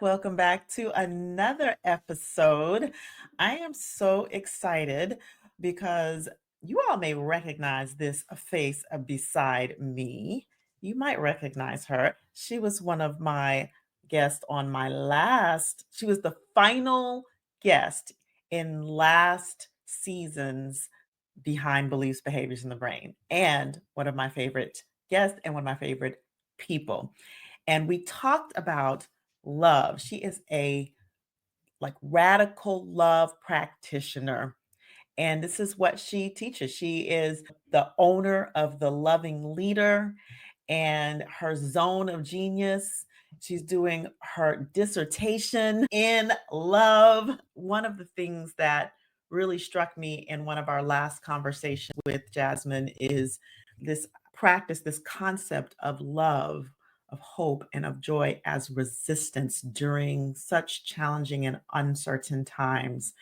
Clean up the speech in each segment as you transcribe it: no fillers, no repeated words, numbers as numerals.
Welcome back to another episode. I am so excited because you all may recognize this face beside me. You might recognize her. She was one of my guests on she was the final guest in last season's Behind Beliefs, Behaviors in the Brain, and one of my favorite guests and one of my favorite people. And we talked about love. She is a radical love practitioner. And this is what she teaches. She is the owner of the Loving Leader and her zone of genius. She's doing her dissertation in love. One of the things that really struck me in one of our last conversations with Jasmine is this practice, this concept of love, of hope, and of joy as resistance during such challenging and uncertain times.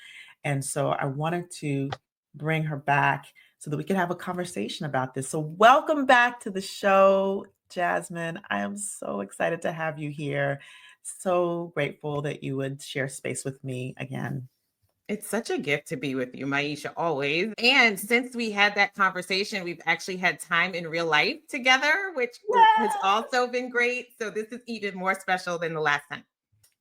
And so I wanted to bring her back so that we could have a conversation about this. So welcome back to the show, Jasmine. I am so excited to have you here. So grateful that you would share space with me again. It's such a gift to be with you, Maisha, always. And since we had that conversation, we've actually had time in real life together, which has also been great. So this is even more special than the last time.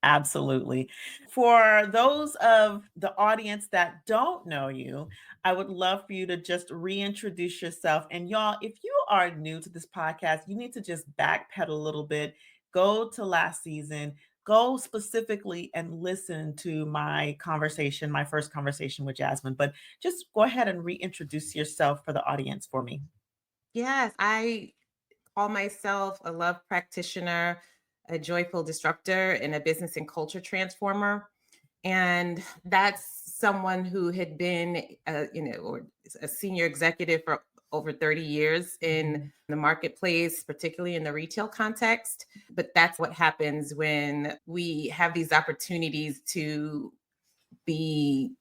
Absolutely. For those of the audience that don't know you, I would love for you to just reintroduce yourself. And y'all, if you are new to this podcast, you need to just backpedal a little bit, go to last season, go specifically and listen to my conversation, my first conversation with Jasmine. But just go ahead and reintroduce yourself for the audience for me. Yes, I call myself a love practitioner, a joyful disruptor, and a business and culture transformer. And that's someone who had been, or a senior executive for over 30 years in the marketplace, particularly in the retail context. But that's what happens when we have these opportunities to be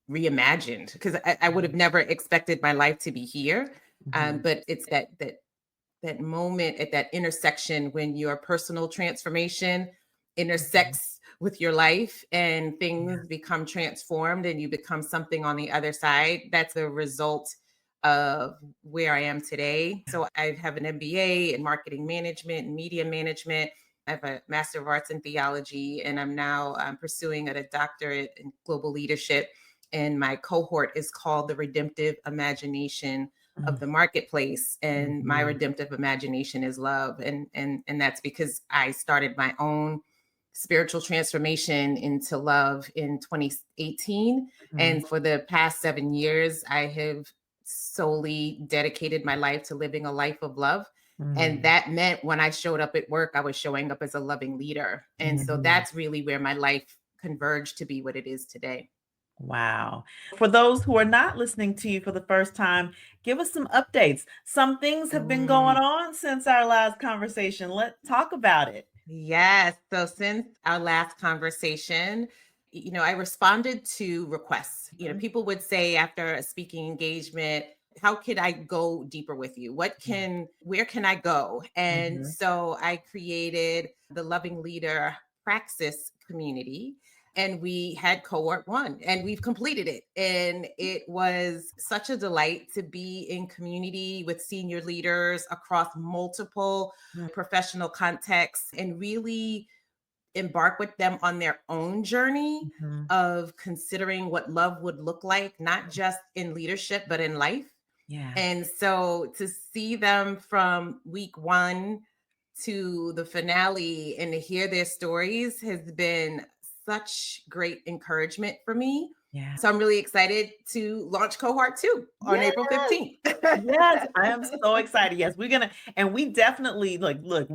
reimagined, because I would have never expected my life to be here. But it's that moment at that intersection when your personal transformation intersects with your life and things become transformed and you become something on the other side. That's the result of where I am today. So I have an MBA in marketing management and media management. I have a Master of Arts in theology, and I'm now pursuing a doctorate in global leadership. And my cohort is called the Redemptive Imagination of the Marketplace, and my redemptive imagination is love. And that's because I started my own spiritual transformation into love in 2018. And for the past 7 years, I have solely dedicated my life to living a life of love. And that meant when I showed up at work, I was showing up as a loving leader. And so that's really where my life converged to be what it is today. Wow. For those who are not listening to you for the first time, give us some updates. Some things have been going on since our last conversation. Let's talk about it. Yes. So since our last conversation, I responded to requests. People would say after a speaking engagement, how could I go deeper with you? Where can I go? And so I created the Loving Leader Praxis community. And we had cohort 1 and we've completed it. And it was such a delight to be in community with senior leaders across multiple professional contexts and really embark with them on their own journey of considering what love would look like, not just in leadership, but in life. Yeah. And so to see them from week 1 to the finale and to hear their stories has been such great encouragement for me. Yeah. So I'm really excited to launch cohort 2 on April 15th. Yes, I am so excited. Yes, we definitely look,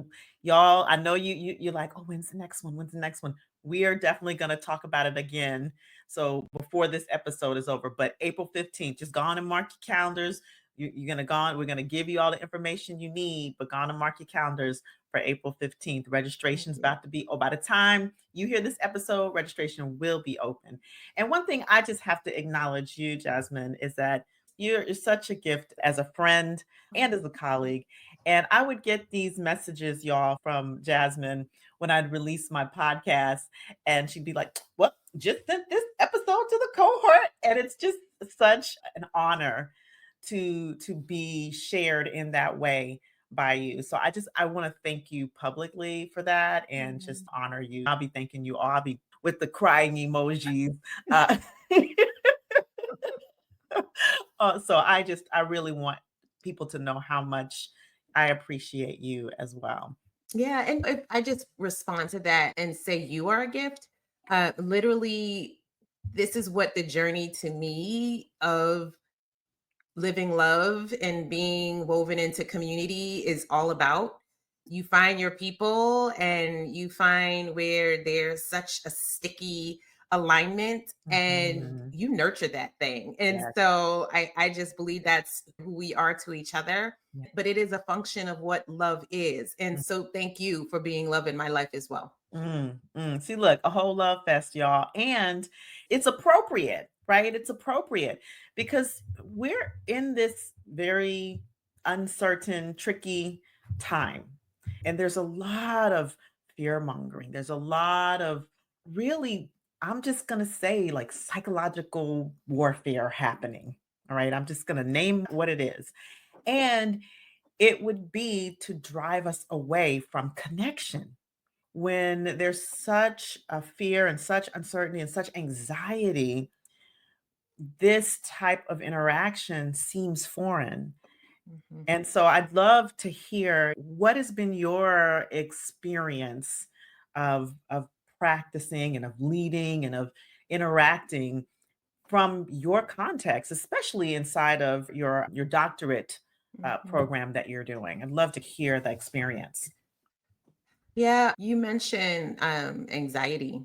y'all. I know you're like, oh, when's the next one? When's the next one? We are definitely going to talk about it again. So before this episode is over, but April 15th, just go on and mark your calendars. You're going to go on. We're going to give you all the information you need, but go on and mark your calendars for April 15th. Registration's about to be, by the time you hear this episode, registration will be open. And one thing I just have to acknowledge you, Jasmine, is that you're such a gift as a friend and as a colleague. And I would get these messages, y'all, from Jasmine when I'd release my podcast, and she'd be like, "Well, just sent this episode to the cohort," and it's just such an honor to be shared in that way by you. So I want to thank you publicly for that and just Mhm. honor you. I'll be thanking you all. I'll be with the crying emojis. Uh, so I really want people to know how much I appreciate you as well. Yeah, and if I just respond to that and say you are a gift, literally, this is what the journey to me of living love and being woven into community is all about. You find your people and you find where there's such a sticky alignment and Mhm. you nurture that thing. And Yes. so I just believe that's who we are to each other. Yeah. But it is a function of what love is. And so thank you for being love in my life as well. See, look, a whole love fest, y'all. And it's appropriate, right? It's appropriate because we're in this very uncertain, tricky time. And there's a lot of fear mongering. There's a lot of really, I'm just going to say, like psychological warfare happening. All right. I'm just going to name what it is. And it would be to drive us away from connection when there's such a fear and such uncertainty and such anxiety, this type of interaction seems foreign. Mhm. And so I'd love to hear what has been your experience of practicing and of leading and of interacting from your context, especially inside of your doctorate Mhm. program that you're doing. I'd love to hear the experience. Yeah, you mentioned anxiety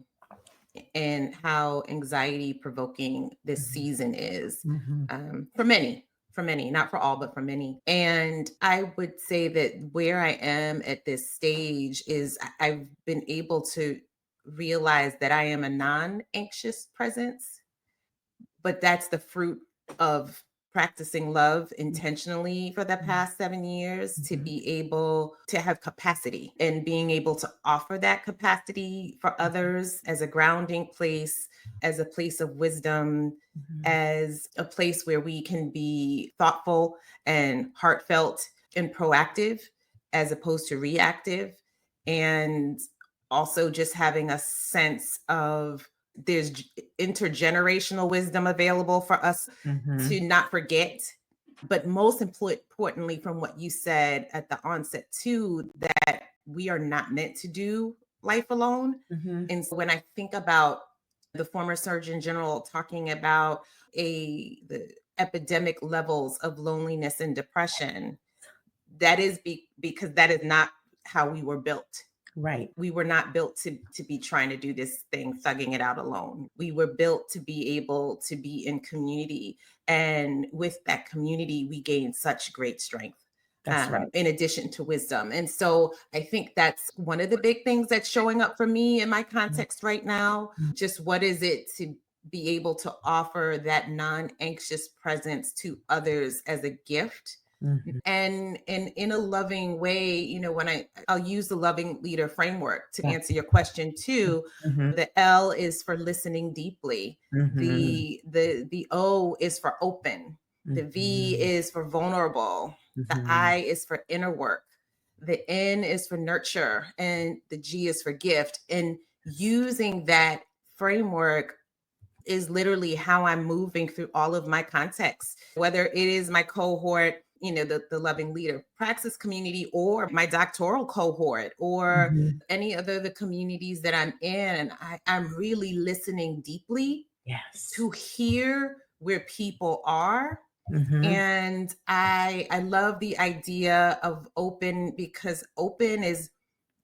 and how anxiety provoking this Mhm, season is mhm, for many, not for all, but for many. And I would say that where I am at this stage is I've been able to realize that I am a non anxious presence, but that's the fruit of practicing love intentionally for the mhm, past 7 years to mhm, be able to have capacity and being able to offer that capacity for mhm, others as a grounding place, as a place of wisdom, mhm, as a place where we can be thoughtful and heartfelt and proactive as opposed to reactive. And also just having a sense of there's intergenerational wisdom available for us to mhm, not forget. But most importantly, from what you said at the onset, too, that we are not meant to do life alone. mhm, And so when I think about the former Surgeon General talking about the epidemic levels of loneliness and depression, that is because that is not how we were built. right. We were not built to be trying to do this thing thugging it out alone. We were built to be able to be in community, and with that community we gain such great strength, That's right. in addition to wisdom. And so I think that's one of the big things that's showing up for me in my Mm, context right now. mm, Just what is it to be able to offer that non-anxious presence to others as a gift, mhm, and in a loving way. When I'll use the loving leader framework to yeah, answer your question too. mhm, The L is for listening deeply, mhm, the O is for open, the V mhm, is for vulnerable, the mhm, I is for inner work, the N is for nurture, and the G is for gift. And using that framework is literally how I'm moving through all of my contexts, whether it is my cohort, the loving leader praxis community, or my doctoral cohort, or mhm. any other the communities that I'm in. I'm really listening deeply Yes. to hear where people are. Mhm, And I love the idea of open, because open is,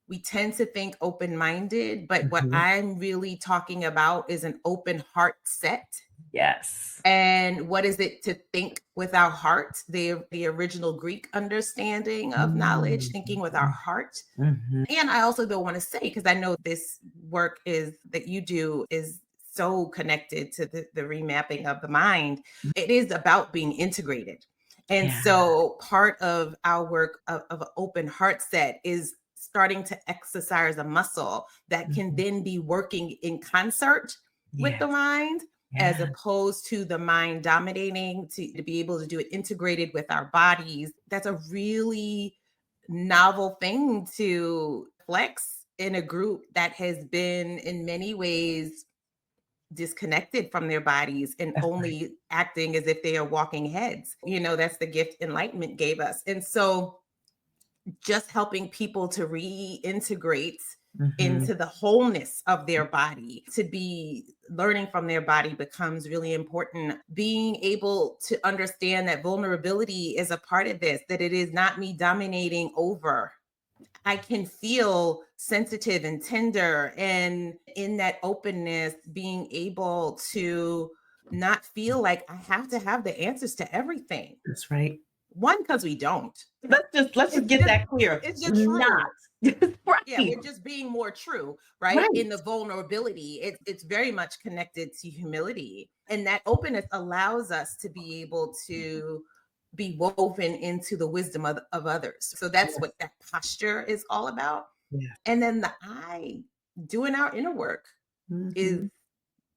we tend to think open minded, but what mhm. I'm really talking about is an open heart set. Yes. And what is it to think with our heart? The original Greek understanding of knowledge, Mm, thinking with our heart. mhm, And I also don't want to say, because I know this work is that you do is so connected to the remapping of the mind. It is about being integrated. And Yeah. so part of our work of an open heart set is starting to exercise a muscle that can Mhm. then be working in concert with the Yes. mind, as Yeah. opposed to the mind dominating, to be able to do it integrated with our bodies. That's a really novel thing to flex in a group that has been in many ways disconnected from their bodies and That's right. only acting as if they are walking heads. That's the gift enlightenment gave us. And so just helping people to reintegrate Mhm. into the wholeness of their body, to be learning from their body becomes really important. Being able to understand that vulnerability is a part of this, that it is not me dominating over. I can feel sensitive and tender, and in that openness, being able to not feel like I have to have the answers to everything. That's right. One, because we don't. Let's just It's get just that clear. it's just We're not. true. Yeah, Right. we're just being more true, right? Right. In the vulnerability, it's very much connected to humility. And that openness allows us to be able to be woven into the wisdom of others. So that's Yes. what that posture is all about. Yes. And then the I, doing our inner work, is Mhm.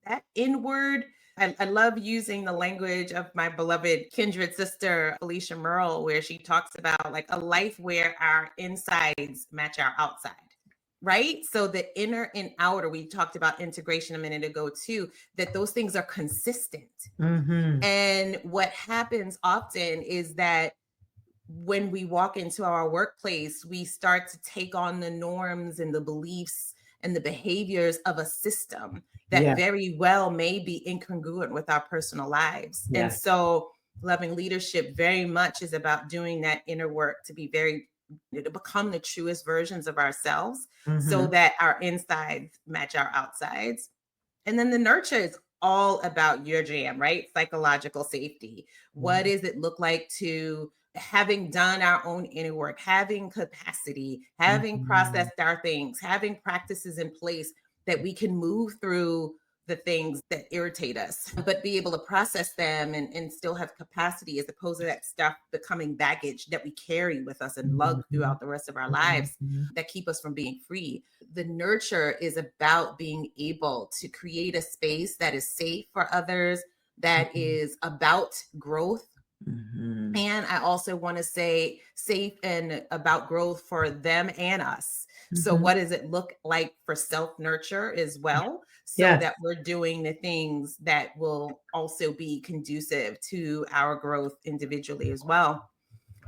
that inward. I love using the language of my beloved kindred sister, Felicia Merle, where she talks about like a life where our insides match our outside, right? So the inner and outer, we talked about integration a minute ago too, that those things are consistent. Mhm. And what happens often is that when we walk into our workplace, we start to take on the norms and the beliefs and the behaviors of a system that Yes. very well may be incongruent with our personal lives. And Yes. so, loving leadership very much is about doing that inner work to be very, to become the truest versions of ourselves so Mhm. that our insides match our outsides. And then the nurture is all about your jam, right? Psychological safety. What Yeah. does it look like to having done our own inner work, having capacity, having Mhm. processed our things, having practices in place that we can move through the things that irritate us, but be able to process them and still have capacity, as opposed to that stuff becoming baggage that we carry with us and lug Mhm. throughout the rest of our lives Mhm. that keep us from being free. The nurture is about being able to create a space that is safe for others, that Mhm. is about growth. Mhm. And I also want to say safe and about growth for them and us. So, Mhm. what does it look like for self nurture as well? So Yes. that we're doing the things that will also be conducive to our growth individually as well.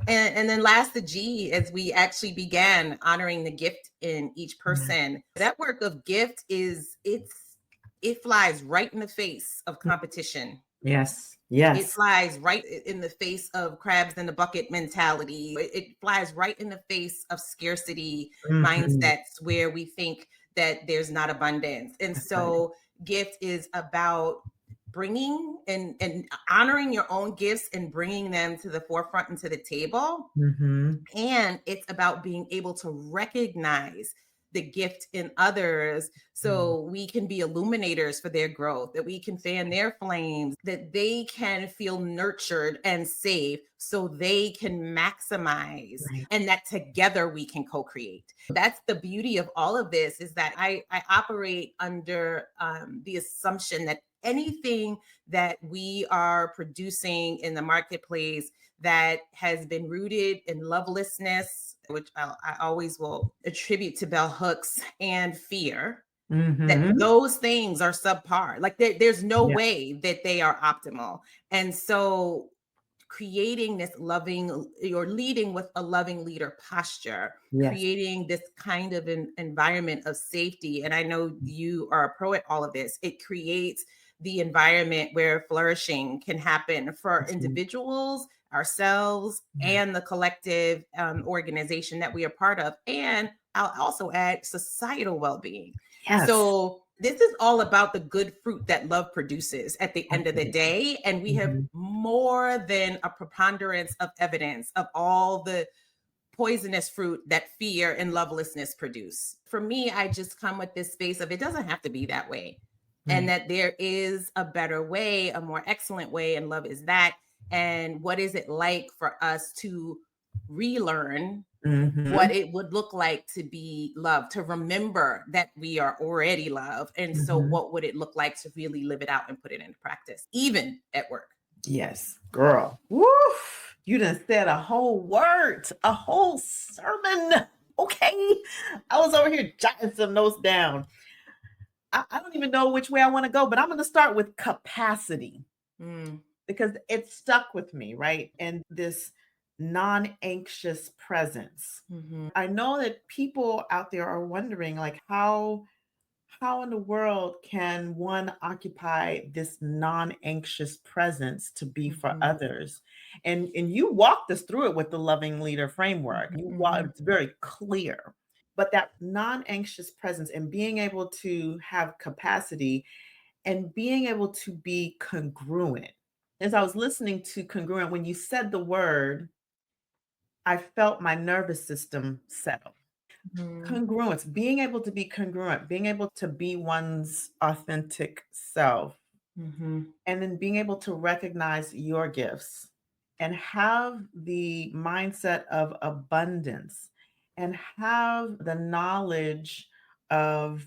And then last, the G, as we actually began honoring the gift in each Yeah. person. That work of gift it flies right in the face of competition. Yes. It Yes. flies right in the face of crabs in the bucket mentality. It flies right in the face of scarcity Mhm. mindsets where we think that there's not abundance. And That's right. so gift is about bringing and honoring your own gifts and bringing them to the forefront and to the table. Mhm. And it's about being able to recognize the gift in others Mm. so we can be illuminators for their growth, that we can fan their flames, that they can feel nurtured and safe so they can maximize, Right. and that together we can co-create. That's the beauty of all of this, is that I operate under the assumption that anything that we are producing in the marketplace that has been rooted in lovelessness, which I always will attribute to bell hooks, and fear, that Mhm. those things are subpar. Like there's no Yeah. way that they are optimal. And so creating this loving, or leading with a loving leader posture, Yes. creating this kind of an environment of safety. And I know you are a pro at all of this. It creates the environment where flourishing can happen for That's right. individuals, ourselves, Yeah. and the collective organization that we are part of. And I'll also add societal well being. Yes. So this is all about the good fruit that love produces at the end of the Absolutely. day. And we have Mhm. more than a preponderance of evidence of all the poisonous fruit that fear and lovelessness produce. For me, I just come with this space of it doesn't have to be that way. And Right. that there is a better way, a more excellent way, and love is that. And what is it like for us to relearn what Mhm. it would look like to be loved, to remember that we are already loved. And so, Mhm. what would it look like to really live it out and put it into practice, even at work? Yes, girl. Woo! You done said a whole word, a whole sermon. Okay. I was over here jotting some notes down. I don't even know which way I want to go, but I'm going to start with capacity Mm, because it stuck with me, right? And this non anxious presence. hmm I know that people out there are wondering, like, how in the world can one occupy this non-anxious presence to be for hmm others? And you walked us through it with the loving leader framework. You walk, hmm it's very clear. But that non-anxious presence and being able to have capacity and being able to be congruent. As I was listening to congruent, when you said the word, I felt my nervous system settle. hmm Congruence, being able to be congruent, being able to be one's authentic self, hmm and then being able to recognize your gifts and have the mindset of abundance and have the knowledge of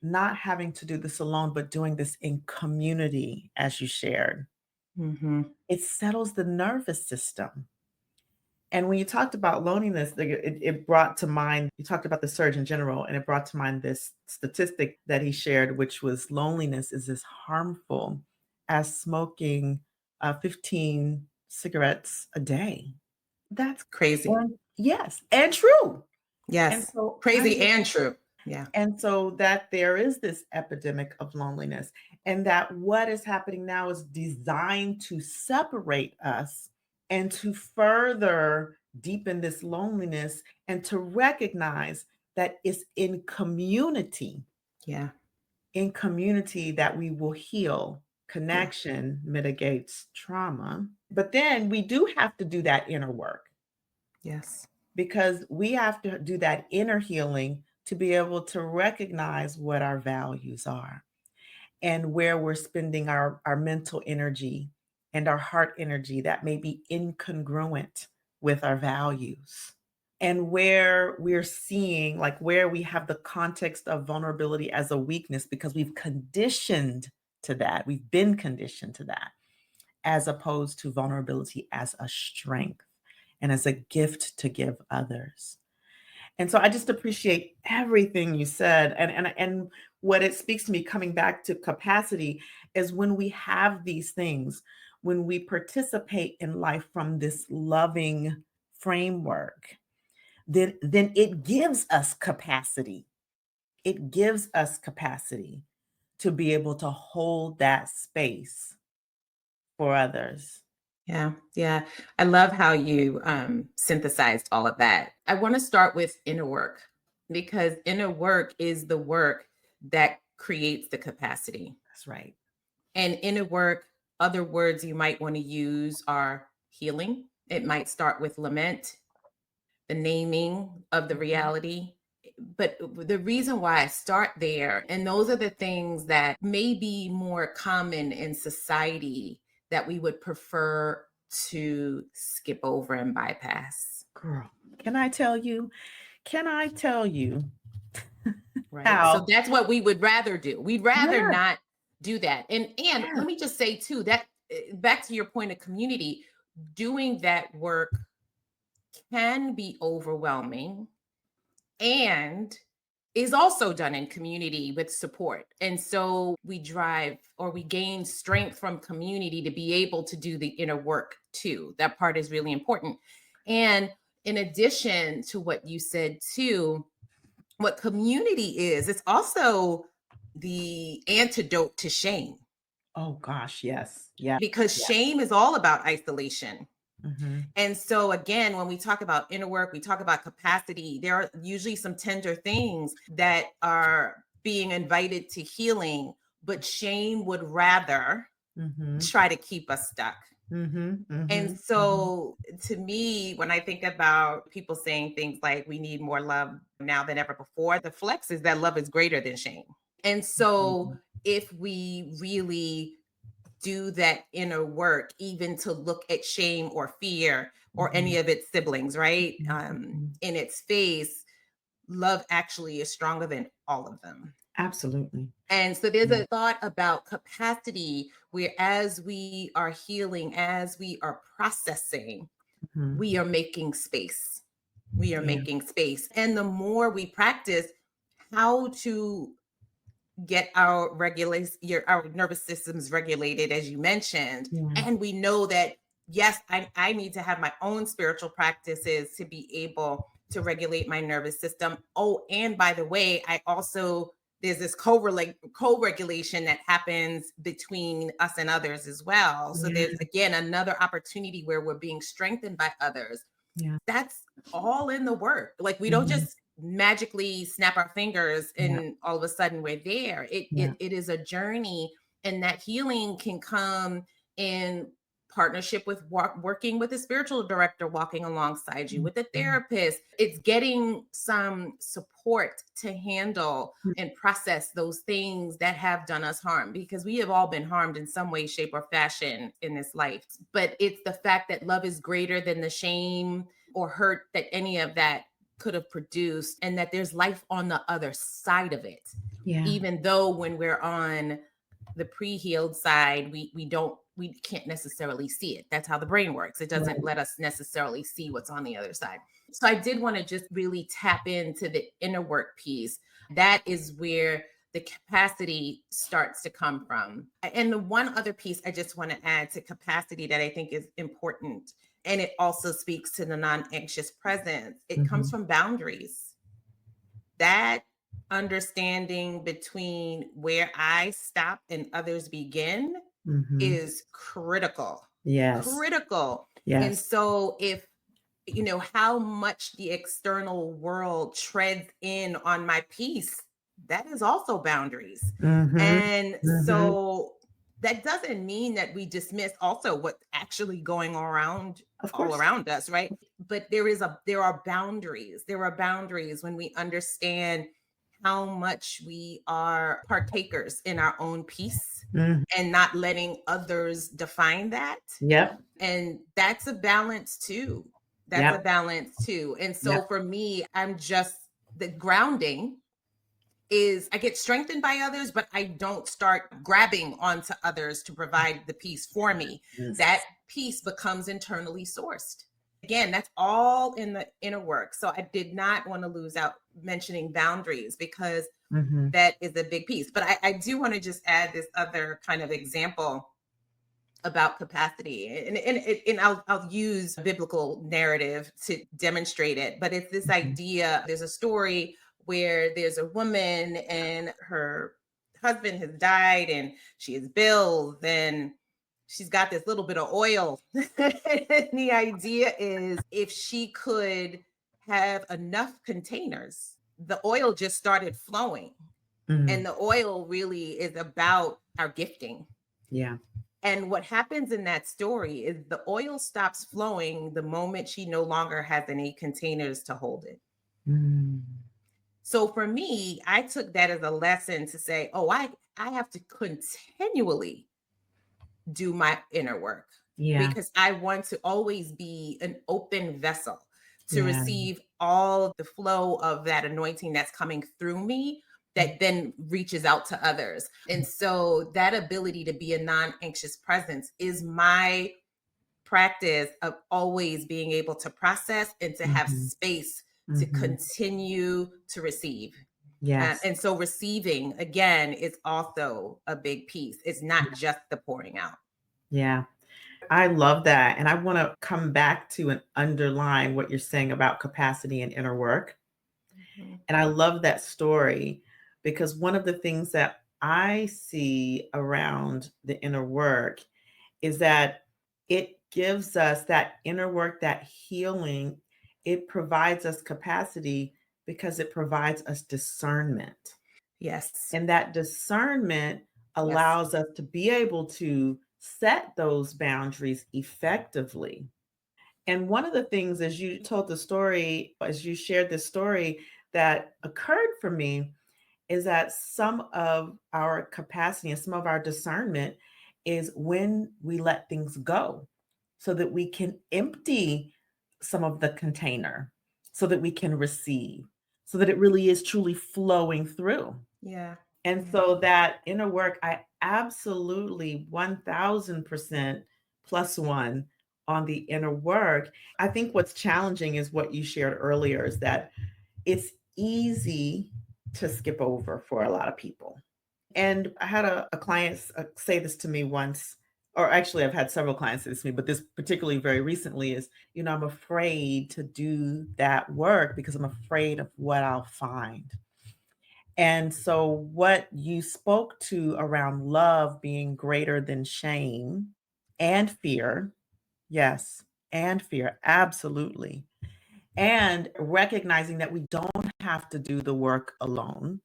not having to do this alone, but doing this in community, as you shared. hmm It settles the nervous system. And when you talked about loneliness, it brought to mind, you talked about the Surgeon General, and it brought to mind this statistic that he shared, which was loneliness is as harmful as smoking 15 cigarettes a day. That's Crazy. yes, and true. And Yes. so I Crazy just and true. Yeah. and so that there is this epidemic of loneliness, and that what is happening now is designed to separate us and to further deepen this loneliness and to recognize that it's Yeah. in community that we will heal. Yeah. Connection mitigates trauma. But then we do have to do that inner work Yes. because we have to do that inner healing to be able to recognize what our values are and where we're spending our mental energy and our heart energy that may be incongruent with our values. And where we're seeing, like where we have the context of vulnerability as a weakness because we've conditioned to that, we've been conditioned to that, as opposed to vulnerability as a strength and as a gift to give others. And so I just appreciate everything you said. And what it speaks to me coming back to capacity is when we have these things, when we participate in life from this loving framework, then it gives us capacity. It gives us capacity to be able to hold that space for others. Yeah, yeah. I love how you synthesized all of that. I want to start with inner work because inner work is the work that creates the capacity. That's right. And inner work, other words you might want to use are healing. It might start with lament, the naming of the Mhm. reality. But the reason why I start there, and those are the things that may be more common in society that we would prefer to skip over and bypass. Girl, can I tell you? Can I tell you Right. So how? that's what we would rather do. We'd rather Yeah, not do that. And yeah. let me just say too that back to your point of community, doing that work can be overwhelming and is also done in community with support. And so we drive or we gain strength from community to be able to do the inner work too. That part is really important. And in addition to what you said too, what community is, it's also the antidote to shame Oh gosh, yes. Yeah, because yeah. shame is all about isolation. Mhm. And so, again, when we talk about inner work, we talk about capacity, there are usually some tender things that are being invited to healing, but shame would rather Mhm. try to keep us stuck. Mhm. And Mhm. Mhm. so, to me, when I think about people saying things like we need more love now than ever before, the flex is that love is greater than shame. And so, Mhm. if we really do that inner work, even to look at shame or fear or Mhm. any of its siblings, right? Mhm. Mhm. In its face, love actually is stronger than all of them. Absolutely. And so there's Yeah. a thought about capacity where, as we are healing, as we are processing, Mhm. we are making space. We are Yeah. making space. And the more we practice how to get our nervous systems regulated, as you mentioned, Yeah. and we know that, yes, I need to have my own spiritual practices to be able to regulate my nervous system. Oh, and by the way, I also, there's this co-regulation that happens between us and others as well. So Yeah. there's, again, another opportunity where we're being strengthened by others. Yeah. That's all in the work. Like, we don't Mhm. just magically snap our fingers Yeah. and all of a sudden we're there. It Yeah. it, it is a journey, and that healing can come in partnership with working with a spiritual director, walking alongside you with a Mhm. therapist. It's getting some support to handle and process those things that have done us harm, because we have all been harmed in some way, shape, or fashion in this life. But it's the fact that love is greater than the shame or hurt that any of that could have produced, and that there's life on the other side of it. Yeah. Even though when we're on the pre-healed side, we can't necessarily see it. That's how the brain works. It doesn't Right. let us necessarily see what's on the other side. So I did want to just really tap into the inner work piece. That is where the capacity starts to come from. And the one other piece I just want to add to capacity that I think is important, and it also speaks to the non-anxious presence, it comes Mhm. from boundaries. That understanding between where I stop and others begin Mhm. is critical. Yes. Critical. And Yes. so, if how much the external world treads in on my peace, that is also boundaries. Mhm. And Mhm. so that doesn't mean that we dismiss also what's actually going around Of all course. around us, right? But there are boundaries. There are boundaries when we understand how much we are partakers in our own peace Mhm. and not letting others define that. Yep. And that's a balance too. That's a Yep. balance too. And Yep. so for me, I'm just, the grounding is, I get strengthened by others, but I don't start grabbing onto others to provide the peace for me. That Yes. peace becomes internally sourced. Again, that's all in the inner work. So I did not want to lose out mentioning boundaries, because Mhm. that is a big piece. But I do want to just add this other kind of example about capacity, and I'll use biblical narrative to demonstrate it. But it's this Mhm. idea, there's a story where there's a woman and her husband has died and she has bills, and she's got this little bit of oil. And the idea is, if she could have enough containers, the oil just started flowing. Mm. And the oil really is about our gifting. Yeah. And what happens in that story is the oil stops flowing the moment she no longer has any containers to hold it. Mm. So for me, I took that as a lesson to say, oh, I have to continually do my inner work, Yeah. because I want to always be an open vessel to Yeah. receive all the flow of that anointing that's coming through me, that then reaches out to others. And so that ability to be a non-anxious presence is my practice of always being able to process and to have Mhm. space to Mhm. continue to receive. Yes. And so receiving, again, is also a big piece. It's not just the pouring out. Yeah. I love that, and I wanna come back to and underline what you're saying about capacity and inner work, Mhm. and I love that story because one of the things that I see around the inner work is that it gives us that inner work, that healing, it provides us capacity because it provides us discernment. Yes. And that discernment Yes. allows us to be able to set those boundaries effectively. And one of the things, as you told the story, as you shared this story, that occurred for me is that some of our capacity and some of our discernment is when we let things go so that we can empty some of the container, so that we can receive, so that it really is truly flowing through. Yeah. And Yeah. so that inner work, I absolutely 1000% plus one on the inner work. I think what's challenging is what you shared earlier is that it's easy to skip over for a lot of people. And I had a client say this to me once, or actually, I've had several clients say this to me, but this particularly very recently is, I'm afraid to do that work because I'm afraid of what I'll find. And so, what you spoke to around love being greater than shame and fear, yes, and fear, absolutely. And recognizing that we don't have to do the work alone.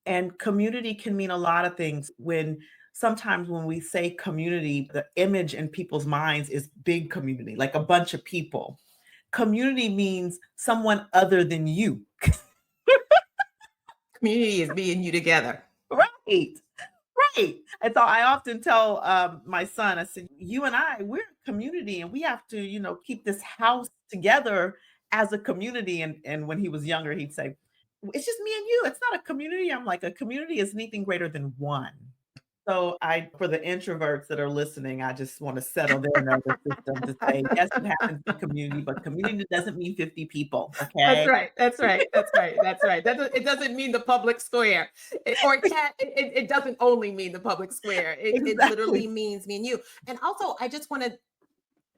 And community can mean a lot of things. Sometimes when we say community, the image in people's minds is big community, like a bunch of people. Community means someone other than you. Community is being you together. Right. Right. And so I often tell my son, I said, you and I, we're a community and we have to, keep this house together as a community. And when he was younger, he'd say, it's just me and you. It's not a community. I'm like, a community is anything greater than one. So for the introverts that are listening, I just want to settle their nervous system to say, yes, it happens in community, but community doesn't mean 50 people. That's Okay. right. That's right. That's right. That's right. It doesn't mean the public square, it doesn't only mean the public square. It literally Exactly. means me and you. And also, I just want to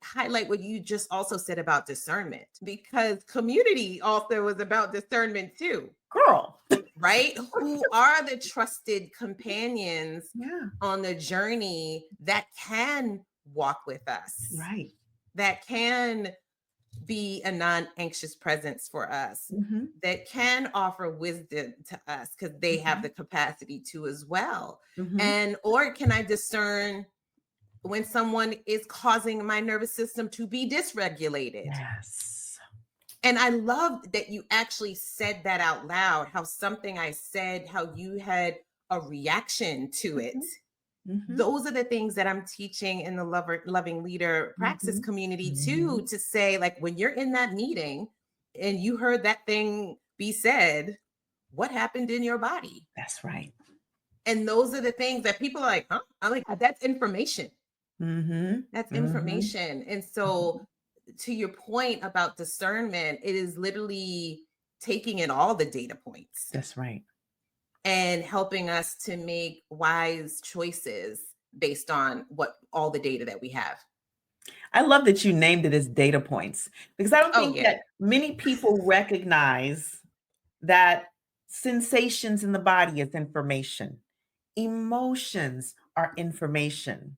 highlight what you just also said about discernment, because community also was about discernment too, Girl. right? Who are the trusted companions Yeah. on the journey that can walk with us, Right. that can be a non-anxious presence for us, Hmm. that can offer wisdom to us because they have Hmm. the capacity to as well. Hmm. And or can I discern when someone is causing my nervous system to be dysregulated? Yes. And I love that you actually said that out loud, how something I said, how you had a reaction to it. Mhm, mhm, Those are the things that I'm teaching in the loving leader praxis mhm, community too, mhm. to say, like, when you're in that meeting and you heard that thing be said, what happened in your body? That's right. And those are the things that people are like, huh? I'm like, that's information. Mhm, That's mhm, information. And mhm. so, to your point about discernment, it is literally taking in all the data points That's right. and helping us to make wise choices based on what all the data that we have. I love that you named it as data points because I don't Oh think yeah. that many people recognize that sensations in the body is information. Emotions are information.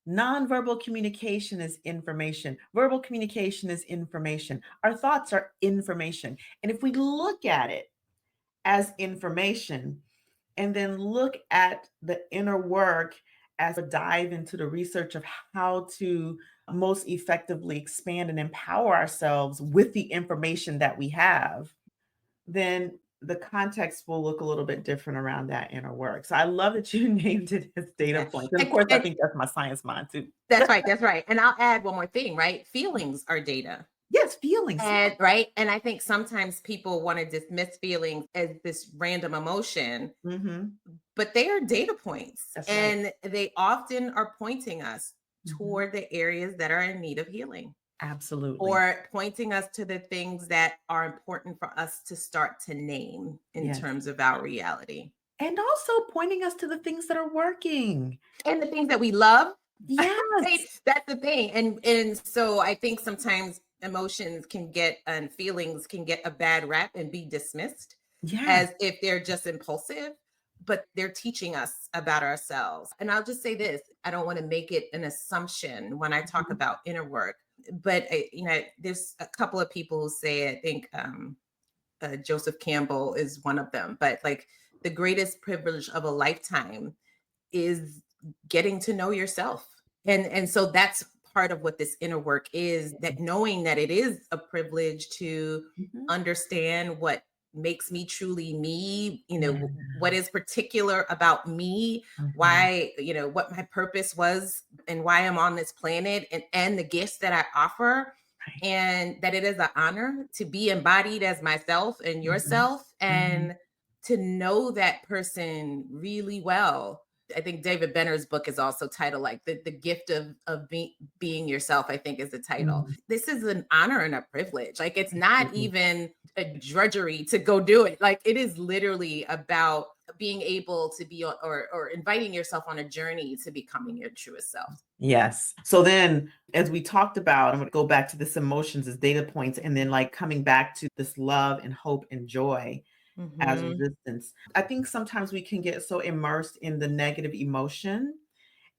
Nonverbal communication is information. Verbal communication is information. Our thoughts are information. And if we look at it as information, and then look at the inner work as a dive into the research of how to most effectively expand and empower ourselves with the information that we have, then the context will look a little bit different around that inner work. So I love that you named it as data Yeah. points. And of course, I And think that's my science mind too. that's right. That's right. And I'll add one more thing, right? Feelings are data. Yes, feelings. And right. And I think sometimes people want to dismiss feelings as this random emotion, Hmm. but they are data points. That's right. And they often are pointing us Hmm. toward the areas that are in need of healing, Absolutely. or pointing us to the things that are important for us to start to name in Yes. terms of our reality. And also pointing us to the things that are working. And the things that we love, right? Yes. That's the thing. And so I think sometimes emotions can get and feelings can get a bad rap and be dismissed Yes. as if they're just impulsive, but they're teaching us about ourselves. And I'll just say this, I don't want to make it an assumption when I talk Mhm. about inner work, but there's a couple of people who say, I think Joseph Campbell is one of them, but like the greatest privilege of a lifetime is getting to know yourself. And so that's part of what this inner work is, that knowing that it is a privilege to Mhm. understand what makes me truly me, Yeah. what is particular about me, Mhm. why, what my purpose was and why I'm on this planet, and the gifts that I offer, Right. and that it is an honor to be embodied as myself and Mhm. yourself, Mhm. and to know that person really well. I think David Benner's book is also titled like the gift of being yourself, I think is the title. Mhm. This is an honor and a privilege. Like it's not Mhm. even a drudgery to go do it. Like it is literally about being able to be on, or inviting yourself on a journey to becoming your truest self. Yes. So then, as we talked about, I'm going to go back to this emotions as data points, and then like coming back to this love and hope and joy as Mm-hmm. resistance. I think sometimes we can get so immersed in the negative emotion.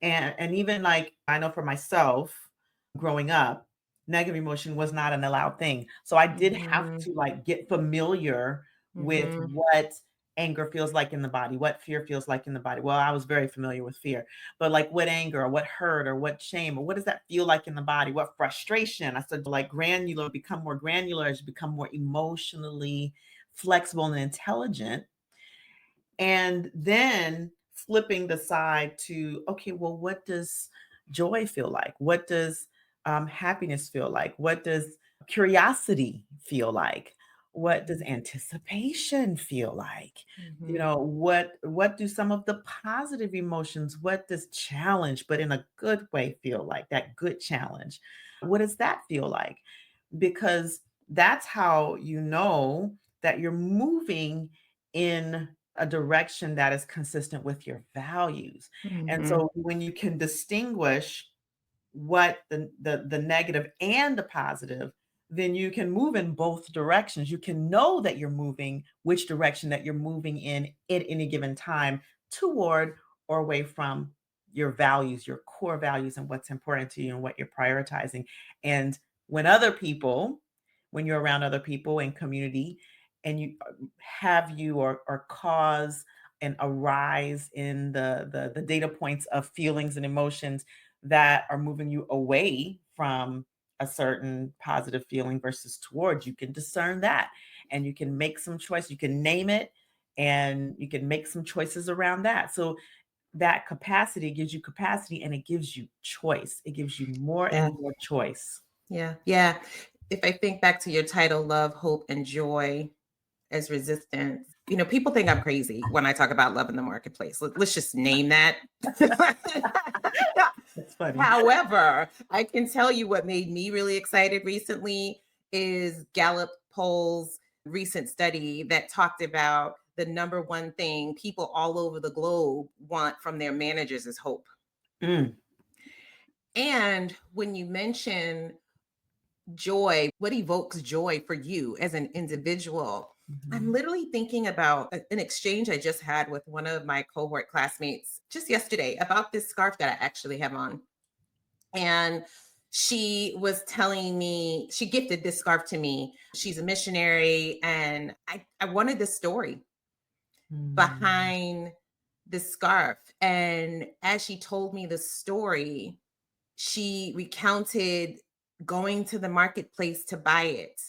And even like I know for myself growing up, negative emotion was not an allowed thing. So I did have Mm-hmm. to like get familiar with Mm-hmm. what anger feels like in the body, what fear feels like in the body. Well, I was very familiar with fear, but like what anger or what hurt or what shame or what does that feel like in the body? What frustration? I said like granular, become more granular as you become more emotionally flexible and intelligent, and then flipping the side to, okay, well, what does joy feel like? What does happiness feel like? What does curiosity feel like? What does anticipation feel like? You Mm-hmm. know, what do some of the positive emotions, what does challenge, but in a good way feel like? That good challenge. What does that feel like? Because that's how you know that you're moving in a direction that is consistent with your values. And Mm-hmm. so when you can distinguish what the negative and the positive, then you can move in both directions. You can know that you're moving, which direction that you're moving in at any given time, toward or away from your values, your core values, and what's important to you and what you're prioritizing. And when other people, when you're around other people in community, and you have you or cause an arise in the data points of feelings and emotions that are moving you away from a certain positive feeling versus towards, you can discern that, and you can make some choice. You can name it, and you can make some choices around that. So that capacity gives you capacity, and it gives you choice. It gives you more Yeah. and more choice. Yeah. Yeah. If I think back to your title, Love, Hope, and Joy as Resistance, people think I'm crazy when I talk about love in the marketplace. Let's just name that. That's funny. However, I can tell you what made me really excited recently is Gallup Poll's recent study that talked about the number one thing people all over the globe want from their managers is hope. Mm, And when you mention joy, what evokes joy for you as an individual? I'm mhm, literally thinking about an exchange I just had with one of my cohort classmates just yesterday about this scarf that I actually have on. And she was telling me, she gifted this scarf to me. She's a missionary. And I wanted the story mm, behind the scarf. And as she told me the story, she recounted going to the marketplace to buy it,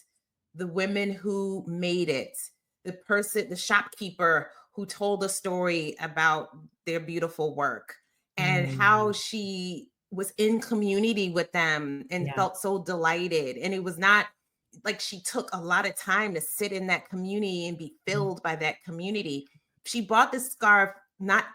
the women who made it, the shopkeeper who told a story about their beautiful work, and how mm. she was in community with them and Yeah. felt so delighted. And it was not like she took a lot of time to sit in that community and be Mm, filled by that community. She bought this scarf not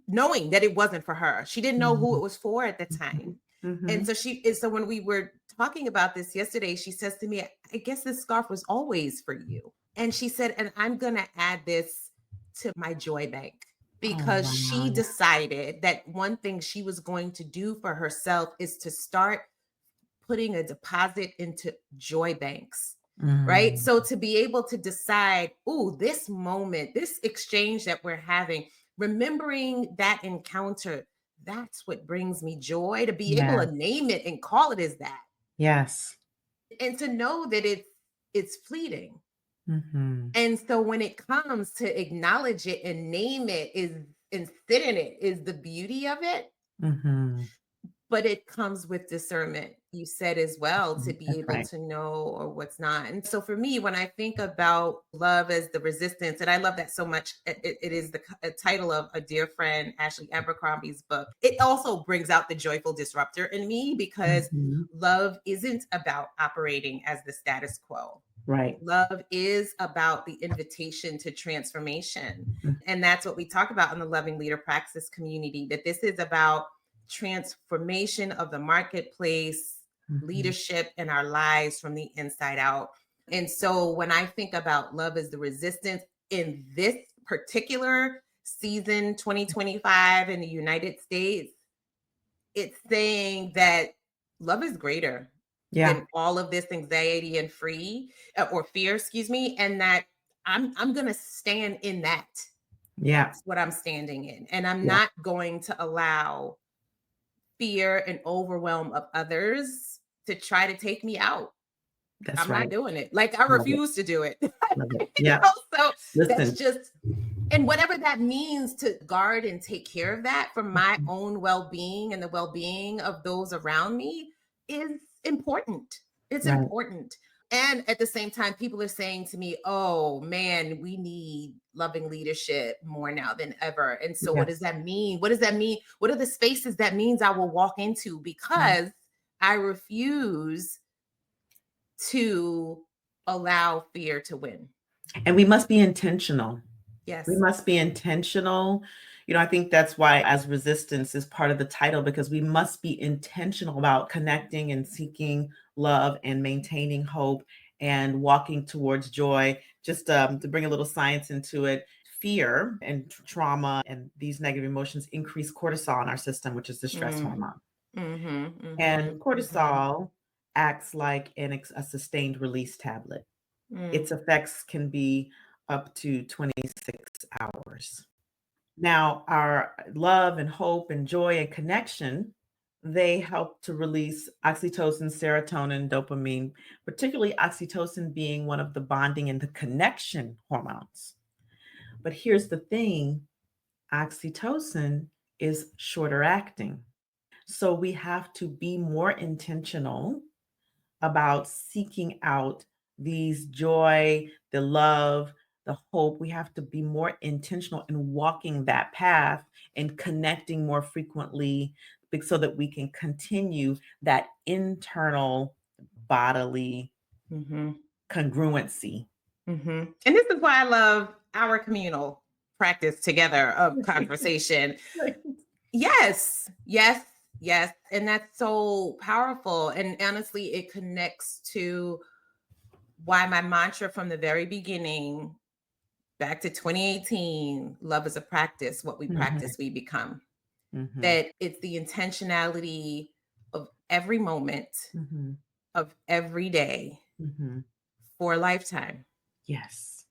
knowing that it wasn't for her. She didn't know who mhm, it was for at the mhm, time. And mhm. so when we were talking about this yesterday, she says to me, I guess this scarf was always for you. And she said, and I'm going to add this to my joy bank, Oh, because she wow. decided that one thing she was going to do for herself is to start putting a deposit into joy banks. Right. Mm, So to be able to decide, oh, this moment, this exchange that we're having, remembering that encounter, that's what brings me joy, to be able yes, to name it and call it as that. yes. And to know that it's fleeting. Mhm, And so when it comes to acknowledge it and name it is and sit in it is the beauty of it. mhm. but it comes with discernment. You said as well, to be That's able right. to know or what's not. And so for me, when I think about love as the resistance, and I love that so much, it is the title of a dear friend, Ashley Abercrombie's book. It also brings out the joyful disruptor in me, because Mhm. love isn't about operating as the status quo. Right. Love is about the invitation to transformation. Mm, And that's what we talk about in the Loving Leader Praxis community, that this is about transformation of the marketplace, mhm. leadership in our lives from the inside out. And so when I think about love as the resistance in this particular season 2025 in the United States, it's saying that love is greater Yeah. than all of this anxiety and or fear, excuse me, and that I'm going to stand in that. Yeah. That's what I'm standing in, and I'm Yeah. not going to allow fear and overwhelm of others to try to take me out. That's I'm not right. doing it. Like, I Love it. refuse to do it. Love it. Yeah. So that's Listen. just, and whatever that means to guard and take care of that for my Mhm. own well-being and the well-being of those around me is important. It's Right. important. And at the same time, people are saying to me, oh man, we need loving leadership more now than ever. And so what does Yes. that mean? What does that mean? What are the spaces that means I will walk into? Right. Because I refuse to allow fear to win. And we must be intentional. We Yes. must be intentional. I think that's why as resistance is part of the title, because we must be intentional about connecting and seeking love and maintaining hope and walking towards joy. Just to bring a little science into it, fear and trauma and these negative emotions increase cortisol in our system, which is the stress Mm. hormone. Mhm, And mhm, mhm, cortisol acts like a sustained release tablet. mm, Its effects can be up to 26 hours. Now, our love and hope and joy and connection, they help to release oxytocin, serotonin, dopamine, particularly oxytocin being one of the bonding and the connection hormones. But here's the thing, oxytocin is shorter acting. So we have to be more intentional about seeking out these joy, the love, the hope. We have to be more intentional in walking that path and connecting more frequently so that we can continue that internal bodily mhm, congruency. mhm. And this is why I love our communal practice together of conversation. Yes, yes, yes. And that's so powerful. And honestly, it connects to why my mantra from the very beginning, back to 2018, love is a practice. What we Mhm, practice, we become. mhm, That it's the intentionality of every moment mhm, of every day mhm. for a lifetime. Yes,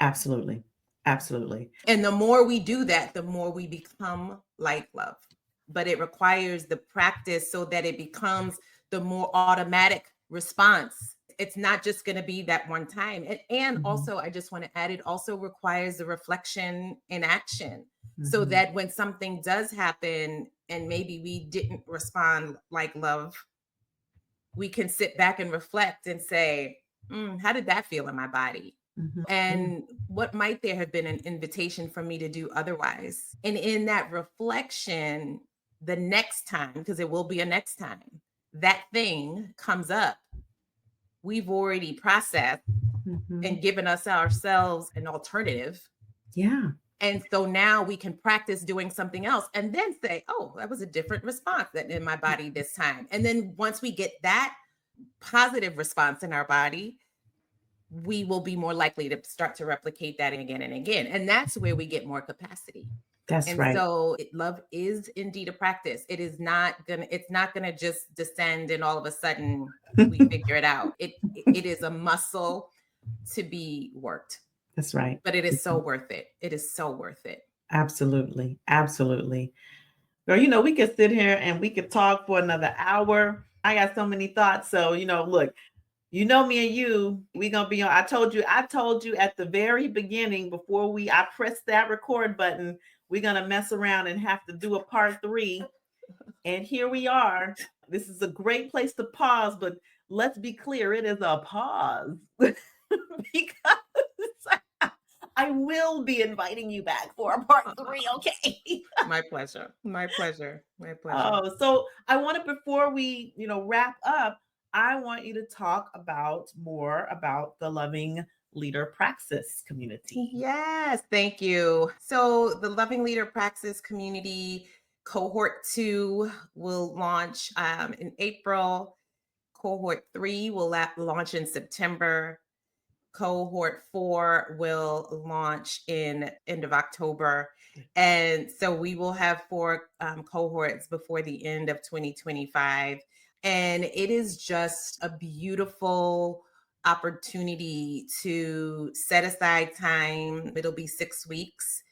absolutely. Absolutely. And the more we do that, the more we become like love. But it requires the practice so that it becomes the more automatic response. It's not just going to be that one time. And Mhm, also, I just want to add, it also requires the reflection in action, so mhm, that when something does happen and maybe we didn't respond like love, we can sit back and reflect and say, how did that feel in my body? mhm. Yeah. And what might there have been an invitation for me to do otherwise? And in that reflection, the next time, because it will be a next time, that thing comes up, we've already processed Mhm. and given us ourselves an alternative. Yeah. And so now we can practice doing something else and then say, oh, that was a different response than in my body this time. And then once we get that positive response in our body, we will be more likely to start to replicate that again and again. And that's where we get more capacity. That's And right. so love is indeed a practice. It's not gonna just descend and all of a sudden we figure it out. It is a muscle to be worked, That's right. but it is so worth it. It is so worth it. Absolutely. Absolutely. Girl, we could sit here and we could talk for another hour. I got so many thoughts. So, look, me and you, we gonna be on. I told you at the very beginning before I pressed that record button, we're gonna mess around and have to do a part 3. And here we are. This is a great place to pause, but let's be clear, it is a pause because I will be inviting you back for a part three, okay? My pleasure. My pleasure. My pleasure. Oh, so I wanted before we, wrap up, I want you to talk about more about the Loving Leader Praxis community. Yes, thank you. So, the Loving Leader Praxis Community Cohort 2 will launch in April. Cohort 3 will launch in September. Cohort 4 will launch in end of October. And so we will have 4 cohorts before the end of 2025. And it is just a beautiful opportunity to set aside time. It'll be 6 weeks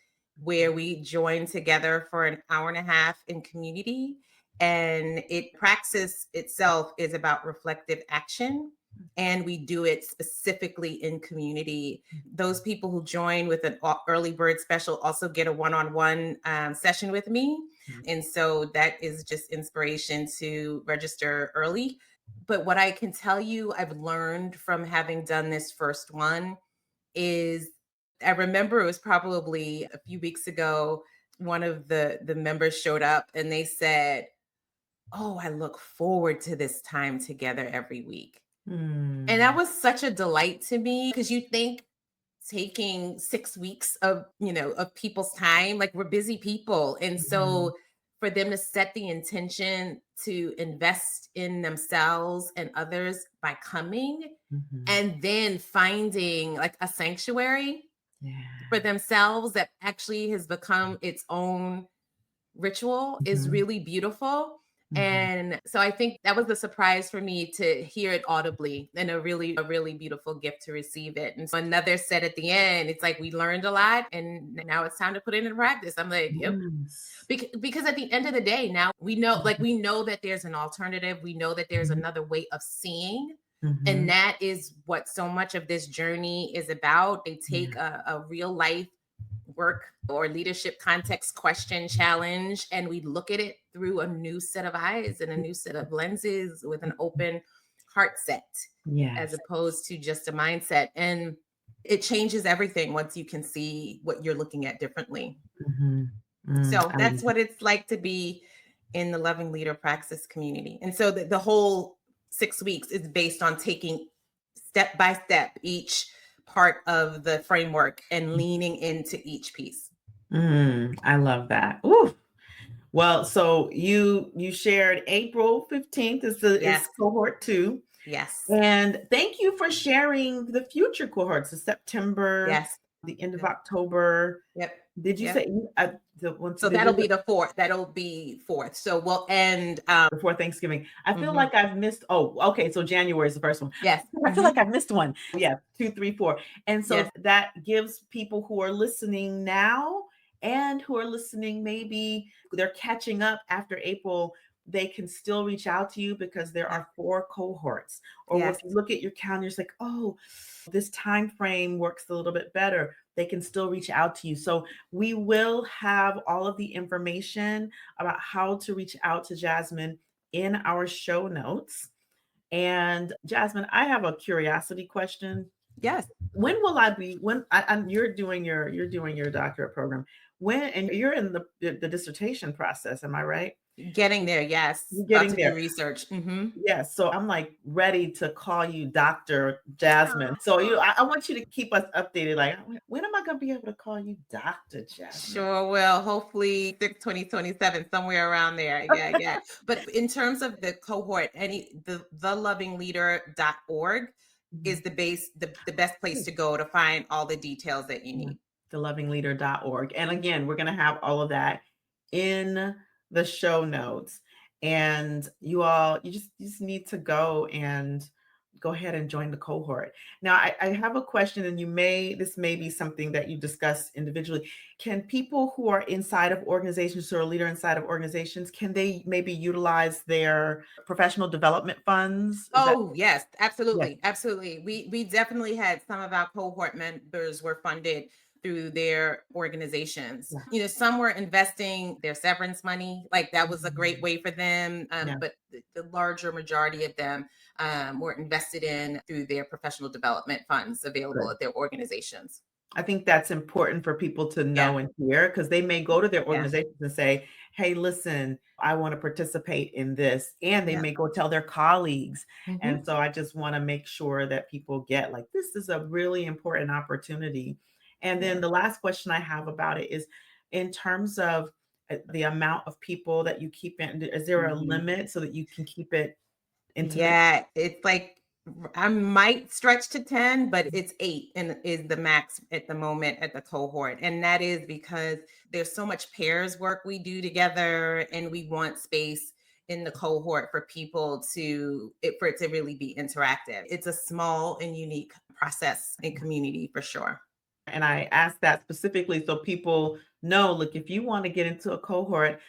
where we join together for an hour and a half in community. And praxis itself is about reflective action, and we do it specifically in community. Those people who join with an early bird special also get a one-on-one session with me. And so that is just inspiration to register early. But what I can tell you I've learned from having done this first one is, I remember it was probably a few weeks ago, one of the members showed up and they said, "Oh, I look forward to this time together every week." And that Mm. was such a delight to me, because you think taking 6 weeks of people's time, like, we're busy people. And Mhm. so for them to set the intention to invest in themselves and others by coming, Mhm. and then finding like a sanctuary for Yeah. themselves that actually has become its own ritual is Mhm. really beautiful. Mhm. And so I think that was a surprise for me to hear it audibly, and a really beautiful gift to receive it. And so another said at the end, it's like, we learned a lot and now it's time to put it into practice. I'm like, yep. Yes. Because at the end of the day, now we know that there's an alternative. We know that there's Mhm. another way of seeing. And Mhm. that is what so much of this journey is about. They take Yeah. a real life work or leadership context question challenge, and we look at it through a new set of eyes and a new set of lenses with an open heart set, as Yes. opposed to just a mindset. And it changes everything once you can see what you're looking at differently. Mhm. So I that's love it. what it's like to be in the Loving Leader Praxis community. And so the whole 6 weeks is based on taking step by step each part of the framework and leaning into each piece. I love that. Ooh. Well, so you shared April 15th is Yes. cohort 2. Yes. And thank you for sharing the future cohorts, the September, Yes. the end of Yep. October. Yep. Did you Yep. say the one So did we that'll be the fourth. That'll be fourth. So we'll end. before Thanksgiving? I feel Mhm. like I've missed. Oh, okay. So January is the first one. Yes. I feel like Mhm. I've missed one. Yeah, 2, 3, 4. And so Yes. that gives people who are listening now and who are listening, maybe they're catching up after April, they can still reach out to you because there Yes. are 4 cohorts. Or if Yes. you look at your calendar, it's like, oh, this time frame works a little bit better. They can still reach out to you. So we will have all of the information about how to reach out to Jasmine in our show notes. And Jasmine, I have a curiosity question. Yes. When will I be when you're doing your doctorate program? When and you're in the dissertation process, am I right? Getting there. Yes. You're About getting to do there. research. Mhm. Yes, so I'm like ready to call you Dr. Jasmine. So I want you to keep us updated. Like, when am I going to be able to call you Dr. Jasmine? Sure will. Hopefully 2027, somewhere around there. Yeah, yeah. But in terms of the cohort, thelovingleader.org is Mhm. the best place to go to find all the details that you Yeah, need. thelovingleader.org. And again, we're going to have all of that in the show notes. And you just need to go and go ahead and join the cohort. Now, I have a question, and this may be something that you discuss individually. Can people who are inside of organizations, who are a leader inside of organizations, can they maybe utilize their professional development funds? Is that, Oh, yes, yeah. absolutely. Absolutely. We definitely had some of our cohort members were funded through their organizations. Yeah. You know, some were investing their severance money, like that was a great way for them. Yeah. But the larger majority of them were invested in through their professional development funds available Good. at their organizations. I think that's important for people to Yeah, know and hear because they may go to their yeah, organizations and say, "Hey, listen, I want to participate in this." And they yeah. may go tell their colleagues. And Hmm. so I just want to make sure that people get like this is a really important opportunity. And then Yeah. the last question I have about it is in terms of the amount of people that you keep in, is there a Mhm. limit so that you can keep it intimate? Yeah, it's like I might stretch to 10, but it's 8 and is the max at the moment at the cohort. And that is because there's so much pairs work we do together and we want space in the cohort for people for it to really be interactive. It's a small and unique process and community for sure. And I ask that specifically so people know, look, if you want to get into a cohort,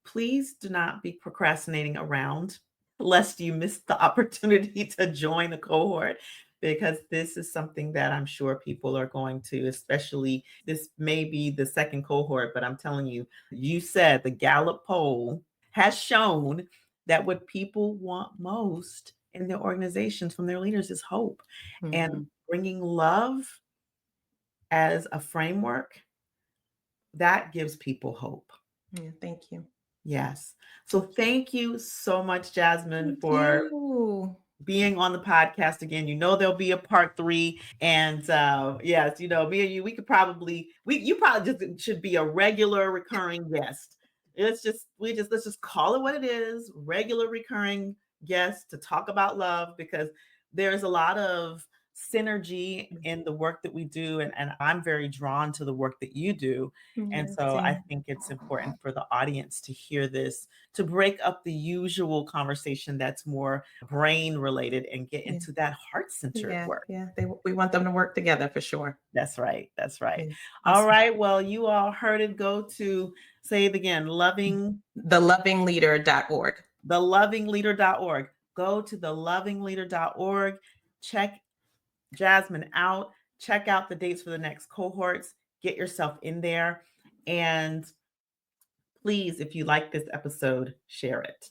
please do not be procrastinating around lest you miss the opportunity to join the cohort because this is something that I'm sure people are going to, especially this may be the second cohort, but I'm telling you, you said the Gallup poll has shown that what people want most in their organizations from their leaders is hope and Mhm. bringing love as a framework, that gives people hope. Yeah, thank you. Yes. So thank you so much, Jasmine, Thank for you. being on the podcast again. You know there'll be a part 3, and yes, you know me and you, we could probably you probably just should be a regular recurring guest. Let's just call it what it is, regular recurring guest to talk about love because there's a lot of synergy in the work that we do, and I'm very drawn to the work that you do. And Yeah, so I same. think it's important for the audience to hear this, to break up the usual conversation that's more brain related and get Yeah, into that heart centered yeah, work. yeah. We want them to work together for sure. That's right. That's right. Yeah, All awesome. right. Well, you all heard it. Go to say it again, loving Thelovingleader.org. thelovingleader.org. Go to thelovingleader.org. Check Jasmine out. Check out the dates for the next cohorts. Get yourself in there. And please, if you like this episode, share it.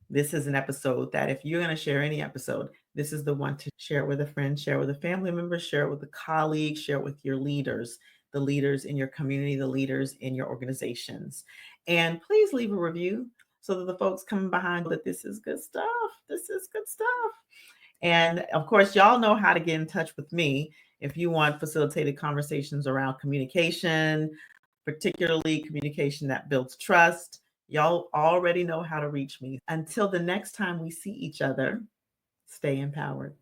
This is an episode that if you're going to share any episode, this is the one to share it with a friend, share it with a family member, share it with a colleague, share it with your leaders, the leaders in your community, the leaders in your organizations. And please leave a review so that the folks coming behind that this is good stuff. This is good stuff. And of course, y'all know how to get in touch with me if you want facilitated conversations around communication, particularly communication that builds trust. Y'all already know how to reach me. Until the next time we see each other, stay empowered.